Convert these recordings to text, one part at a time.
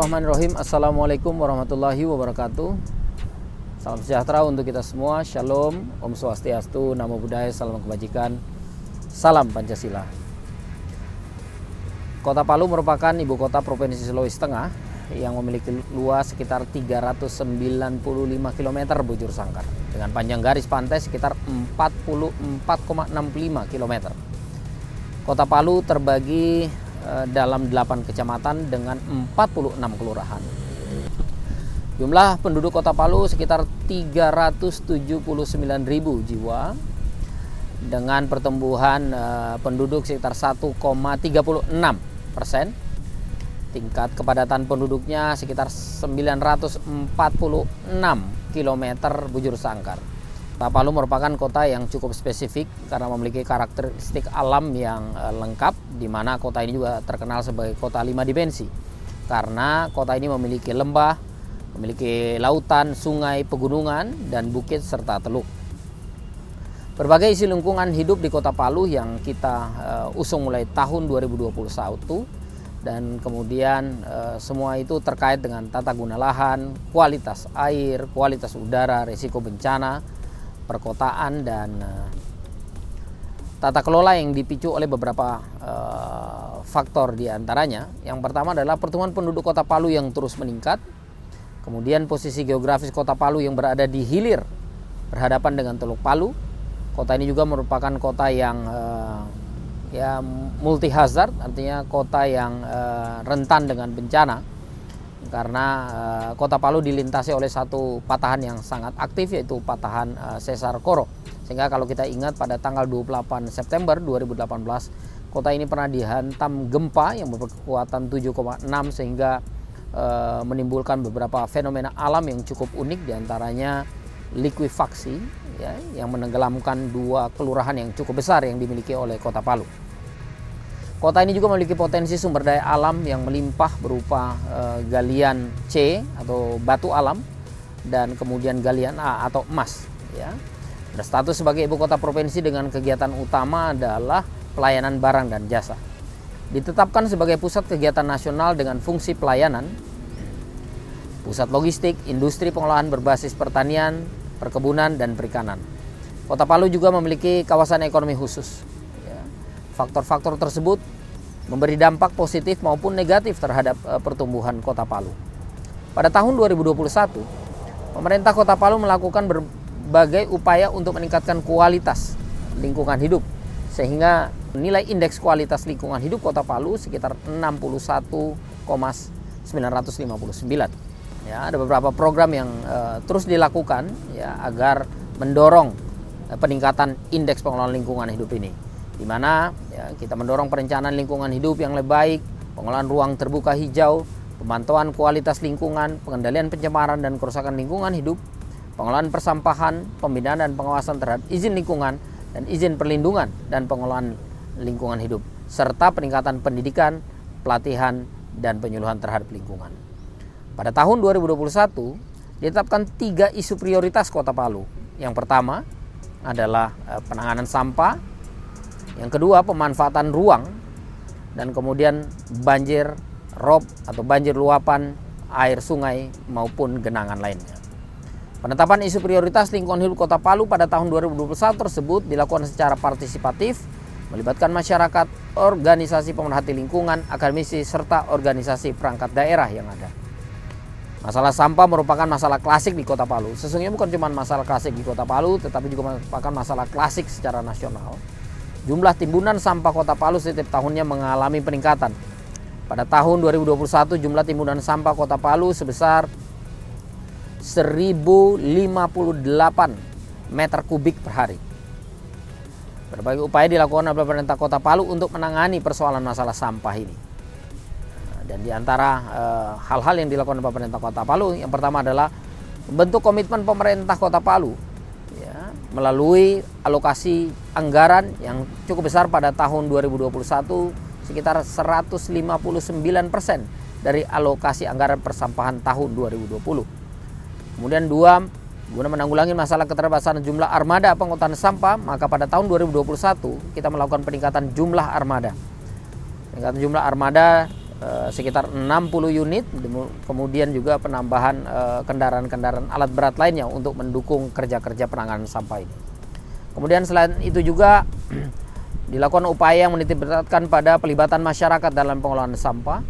Bismillahirrahmanirrahim. Assalamualaikum warahmatullahi wabarakatuh. Salam sejahtera untuk kita semua. Shalom, Om Swastiastu, Namo Buddhaya, salam kebajikan, salam Pancasila. Kota Palu merupakan ibu kota Provinsi Sulawesi Tengah yang memiliki luas sekitar 395 km bujur sangkar dengan panjang garis pantai sekitar 44,65 km. Kota Palu terbagi dalam 8 kecamatan dengan 46 kelurahan. Jumlah penduduk Kota Palu sekitar 379.000 jiwa dengan pertumbuhan penduduk sekitar 1,36%. Tingkat kepadatan penduduknya sekitar 946 km bujur sangkar. Kota Palu merupakan kota yang cukup spesifik karena memiliki karakteristik alam yang lengkap, di mana kota ini juga terkenal sebagai kota 5 dimensi. Karena kota ini memiliki lembah, memiliki lautan, sungai, pegunungan, dan bukit serta teluk. Berbagai isi lingkungan hidup di Kota Palu yang kita usung mulai tahun 2021 dan kemudian semua itu terkait dengan tata guna lahan, kualitas air, kualitas udara, risiko bencana, perkotaan, dan tata kelola yang dipicu oleh beberapa faktor diantaranya. Yang pertama adalah pertumbuhan penduduk Kota Palu yang terus meningkat, kemudian posisi geografis Kota Palu yang berada di hilir berhadapan dengan Teluk Palu. Kota ini juga merupakan kota yang multi hazard, artinya kota yang rentan dengan bencana. Karena Kota Palu dilintasi oleh satu patahan yang sangat aktif, yaitu patahan Sesar Koro. Sehingga kalau kita ingat pada tanggal 28 September 2018, kota ini pernah dihantam gempa yang berkekuatan 7,6 sehingga menimbulkan beberapa fenomena alam yang cukup unik, diantaranya likuifaksi yang menenggelamkan dua kelurahan yang cukup besar yang dimiliki oleh Kota Palu. Kota ini juga memiliki potensi sumber daya alam yang melimpah berupa galian C atau batu alam dan kemudian galian A atau emas. Berstatus sebagai ibu kota provinsi dengan kegiatan utama adalah pelayanan barang dan jasa. Ditetapkan sebagai pusat kegiatan nasional dengan fungsi pelayanan, pusat logistik, industri pengolahan berbasis pertanian, perkebunan, dan perikanan. Kota Palu juga memiliki kawasan ekonomi khusus. Faktor-faktor tersebut memberi dampak positif maupun negatif terhadap pertumbuhan Kota Palu. Pada tahun 2021, pemerintah Kota Palu melakukan berbagai upaya untuk meningkatkan kualitas lingkungan hidup, sehingga nilai indeks kualitas lingkungan hidup Kota Palu sekitar 61,959. Ada beberapa program yang terus dilakukan agar mendorong peningkatan indeks pengelolaan lingkungan hidup ini, di mana kita mendorong perencanaan lingkungan hidup yang lebih baik, pengelolaan ruang terbuka hijau, pemantauan kualitas lingkungan, pengendalian pencemaran dan kerusakan lingkungan hidup, pengelolaan persampahan, pembinaan dan pengawasan terhadap izin lingkungan dan izin perlindungan dan pengelolaan lingkungan hidup, serta peningkatan pendidikan, pelatihan, dan penyuluhan terhadap lingkungan. Pada tahun 2021 ditetapkan 3 isu prioritas Kota Palu. Yang pertama adalah penanganan sampah, yang kedua pemanfaatan ruang, dan kemudian banjir rob atau banjir luapan air sungai maupun genangan lainnya. Penetapan isu prioritas lingkungan hidup Kota Palu pada tahun 2021 tersebut dilakukan secara partisipatif, melibatkan masyarakat, organisasi pemerhati lingkungan, akademisi, serta organisasi perangkat daerah yang ada. Masalah sampah merupakan masalah klasik di Kota Palu. Sesungguhnya bukan cuma masalah klasik di Kota Palu, tetapi juga merupakan masalah klasik secara nasional. Jumlah timbunan sampah Kota Palu setiap tahunnya mengalami peningkatan. Pada tahun 2021 jumlah timbunan sampah Kota Palu sebesar 1058 meter kubik per hari. Berbagai upaya dilakukan oleh pemerintah Kota Palu untuk menangani persoalan masalah sampah ini. Dan di antara hal-hal yang dilakukan oleh pemerintah Kota Palu, yang pertama adalah membentuk komitmen pemerintah Kota Palu melalui alokasi anggaran yang cukup besar pada tahun 2021, sekitar 159% dari alokasi anggaran persampahan tahun 2020. Kemudian dua, guna menanggulangi masalah keterbatasan jumlah armada pengangkutan sampah, maka pada tahun 2021 kita melakukan peningkatan jumlah armada. Peningkatan jumlah armada sekitar 60 unit, kemudian juga penambahan kendaraan-kendaraan alat berat lainnya untuk mendukung kerja-kerja penanganan sampah ini. Kemudian selain itu juga dilakukan upaya yang menitikberatkan pada pelibatan masyarakat dalam pengelolaan sampah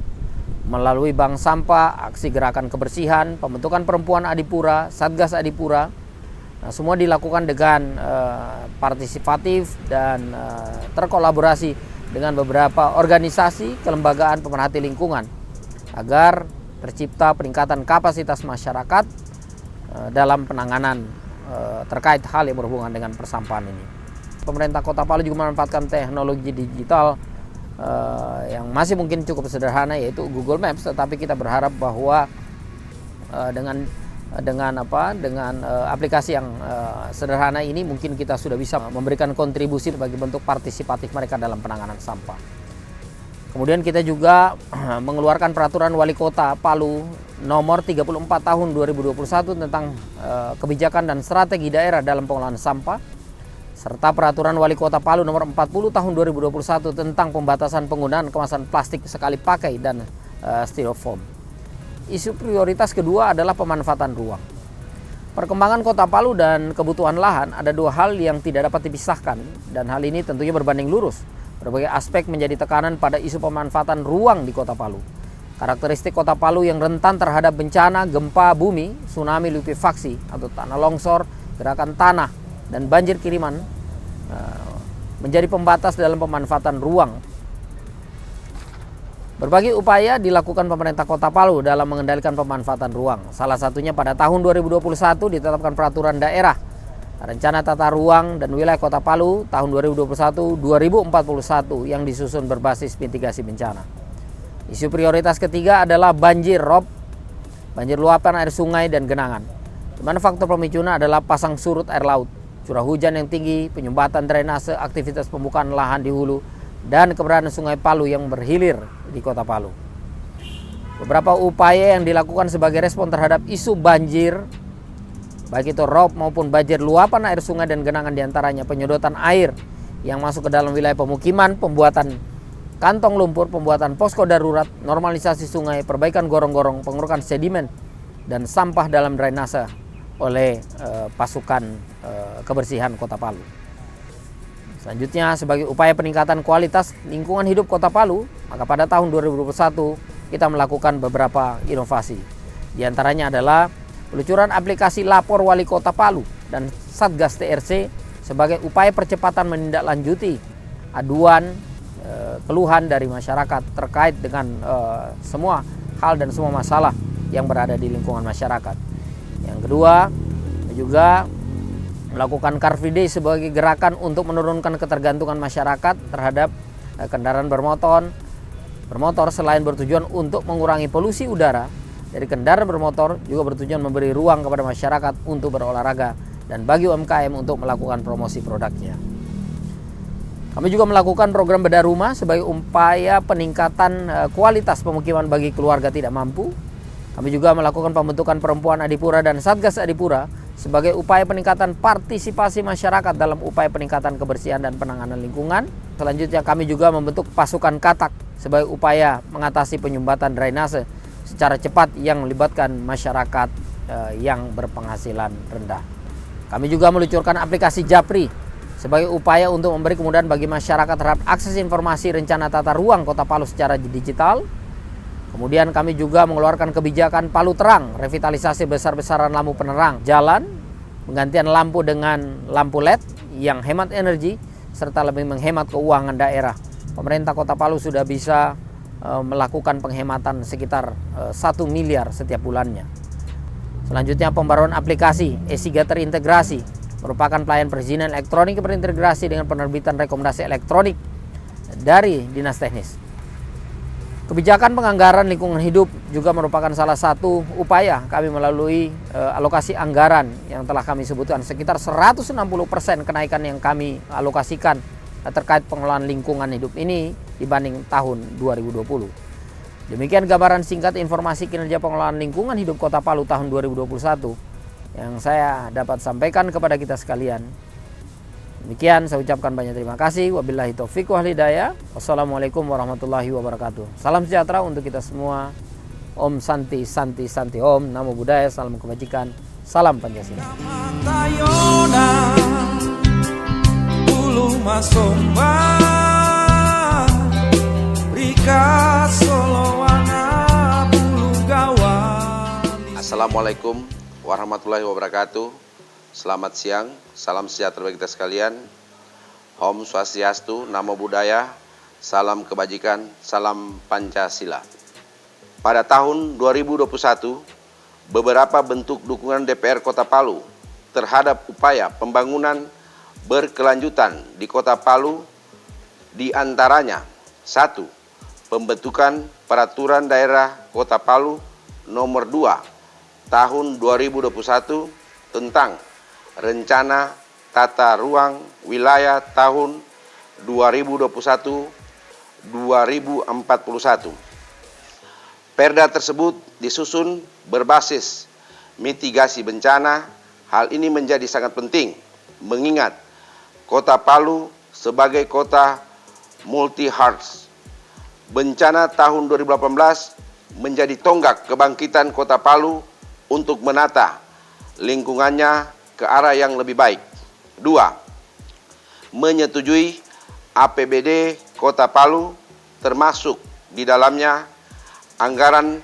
melalui bank sampah, aksi gerakan kebersihan, pembentukan perempuan Adipura, Satgas Adipura. Nah, semua dilakukan dengan partisipatif dan terkolaborasi dengan beberapa organisasi kelembagaan pemerhati lingkungan agar tercipta peningkatan kapasitas masyarakat dalam penanganan terkait hal yang berhubungan dengan persampahan ini. Pemerintah Kota Palu juga memanfaatkan teknologi digital yang masih mungkin cukup sederhana, yaitu Google Maps, tetapi kita berharap bahwa dengan aplikasi yang sederhana ini mungkin kita sudah bisa memberikan kontribusi bagi bentuk partisipatif mereka dalam penanganan sampah. Kemudian kita juga mengeluarkan peraturan Wali Kota Palu nomor 34 tahun 2021 tentang kebijakan dan strategi daerah dalam pengelolaan sampah, serta peraturan Wali Kota Palu nomor 40 tahun 2021 tentang pembatasan penggunaan kemasan plastik sekali pakai dan styrofoam. Isu prioritas kedua adalah pemanfaatan ruang. Perkembangan Kota Palu dan kebutuhan lahan ada dua hal yang tidak dapat dipisahkan, dan hal ini tentunya berbanding lurus. Berbagai aspek menjadi tekanan pada isu pemanfaatan ruang di Kota Palu. Karakteristik Kota Palu yang rentan terhadap bencana gempa bumi, tsunami likuifaksi atau tanah longsor, gerakan tanah, dan banjir kiriman menjadi pembatas dalam pemanfaatan ruang. Berbagai upaya dilakukan pemerintah Kota Palu dalam mengendalikan pemanfaatan ruang. Salah satunya pada tahun 2021 ditetapkan peraturan daerah Rencana Tata Ruang dan Wilayah Kota Palu tahun 2021-2041 yang disusun berbasis mitigasi bencana. Isu prioritas ketiga adalah banjir rob, banjir luapan air sungai dan genangan. Di mana faktor pemicunya adalah pasang surut air laut, curah hujan yang tinggi, penyumbatan drainase, aktivitas pembukaan lahan di hulu, dan keberadaan Sungai Palu yang berhilir di Kota Palu. Beberapa upaya yang dilakukan sebagai respon terhadap isu banjir, baik itu rob maupun banjir luapan air sungai dan genangan, diantaranya penyedotan air yang masuk ke dalam wilayah pemukiman, pembuatan kantong lumpur, pembuatan posko darurat, normalisasi sungai, perbaikan gorong-gorong, pengurukan sedimen dan sampah dalam drainase oleh pasukan kebersihan Kota Palu. Selanjutnya, sebagai upaya peningkatan kualitas lingkungan hidup Kota Palu, maka pada tahun 2021 kita melakukan beberapa inovasi. Di antaranya adalah peluncuran aplikasi Lapor Wali Kota Palu dan Satgas TRC sebagai upaya percepatan menindaklanjuti aduan keluhan dari masyarakat terkait dengan semua hal dan semua masalah yang berada di lingkungan masyarakat. Yang kedua, juga melakukan Car Free Day sebagai gerakan untuk menurunkan ketergantungan masyarakat terhadap kendaraan bermotor selain bertujuan untuk mengurangi polusi udara dari kendaraan bermotor, juga bertujuan memberi ruang kepada masyarakat untuk berolahraga dan bagi UMKM untuk melakukan promosi produknya. Kami juga melakukan program bedah rumah sebagai upaya peningkatan kualitas pemukiman bagi keluarga tidak mampu. Kami juga melakukan pembentukan perempuan Adipura dan Satgas Adipura sebagai upaya peningkatan partisipasi masyarakat dalam upaya peningkatan kebersihan dan penanganan lingkungan. Selanjutnya, kami juga membentuk pasukan katak sebagai upaya mengatasi penyumbatan drainase secara cepat yang melibatkan masyarakat yang berpenghasilan rendah. Kami juga meluncurkan aplikasi Japri sebagai upaya untuk memberi kemudahan bagi masyarakat terhadap akses informasi rencana tata ruang Kota Palu secara digital. Kemudian kami juga mengeluarkan kebijakan Palu Terang, revitalisasi besar-besaran lampu penerang jalan, penggantian lampu dengan lampu LED yang hemat energi, serta lebih menghemat keuangan daerah. Pemerintah Kota Palu sudah bisa melakukan penghematan sekitar 1 miliar setiap bulannya. Selanjutnya, pembaruan aplikasi E3 terintegrasi merupakan pelayanan perizinan elektronik berintegrasi dengan penerbitan rekomendasi elektronik dari Dinas Teknis. Kebijakan penganggaran lingkungan hidup juga merupakan salah satu upaya kami melalui alokasi anggaran yang telah kami sebutkan, sekitar 160% kenaikan yang kami alokasikan terkait pengelolaan lingkungan hidup ini dibanding tahun 2020. Demikian gambaran singkat informasi kinerja pengelolaan lingkungan hidup Kota Palu tahun 2021 yang saya dapat sampaikan kepada kita sekalian. Demikian saya ucapkan banyak terima kasih. Wabillahi taufiq wal hidayah. Wassalamualaikum warahmatullahi wabarakatuh. Salam sejahtera untuk kita semua. Om Santi Santi Santi Om. Namo Buddhaya, salam kebajikan, salam Pancasila. Assalamualaikum warahmatullahi wabarakatuh. Selamat siang, salam sejahtera bagi kita sekalian. Om Swastiastu, Namo Buddhaya, salam kebajikan, salam Pancasila. Pada tahun 2021, beberapa bentuk dukungan DPR Kota Palu terhadap upaya pembangunan berkelanjutan di Kota Palu diantaranya: 1. Pembentukan Peraturan Daerah Kota Palu Nomor 2 Tahun 2021 tentang Rencana Tata Ruang Wilayah tahun 2021-2041. Perda tersebut disusun berbasis mitigasi bencana. Hal ini menjadi sangat penting mengingat Kota Palu sebagai kota multi-hards. Bencana tahun 2018 menjadi tonggak kebangkitan Kota Palu untuk menata lingkungannya ke arah yang lebih baik. 2. Menyetujui APBD Kota Palu termasuk di dalamnya anggaran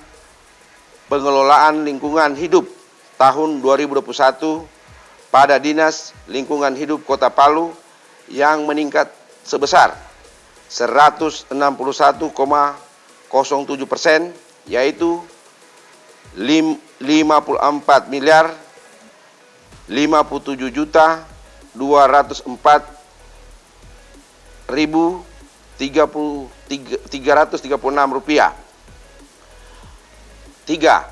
pengelolaan lingkungan hidup tahun 2021 pada Dinas Lingkungan Hidup Kota Palu yang meningkat sebesar 161,07%, yaitu 54 miliar 57.204.336 rupiah. 3.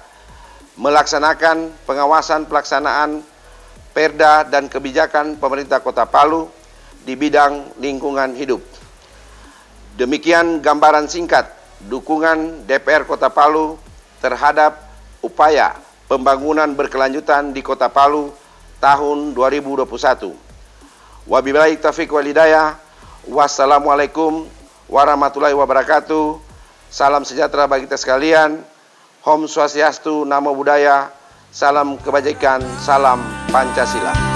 Melaksanakan pengawasan pelaksanaan perda dan kebijakan pemerintah Kota Palu di bidang lingkungan hidup. Demikian gambaran singkat dukungan DPR Kota Palu terhadap upaya pembangunan berkelanjutan di Kota Palu tahun 2021. Wabillahi taufiq wal hidayah. Wassalamualaikum warahmatullahi wabarakatuh. Salam sejahtera bagi kita sekalian. Om Swastiastu, Namo Buddhaya, salam kebajikan, salam Pancasila.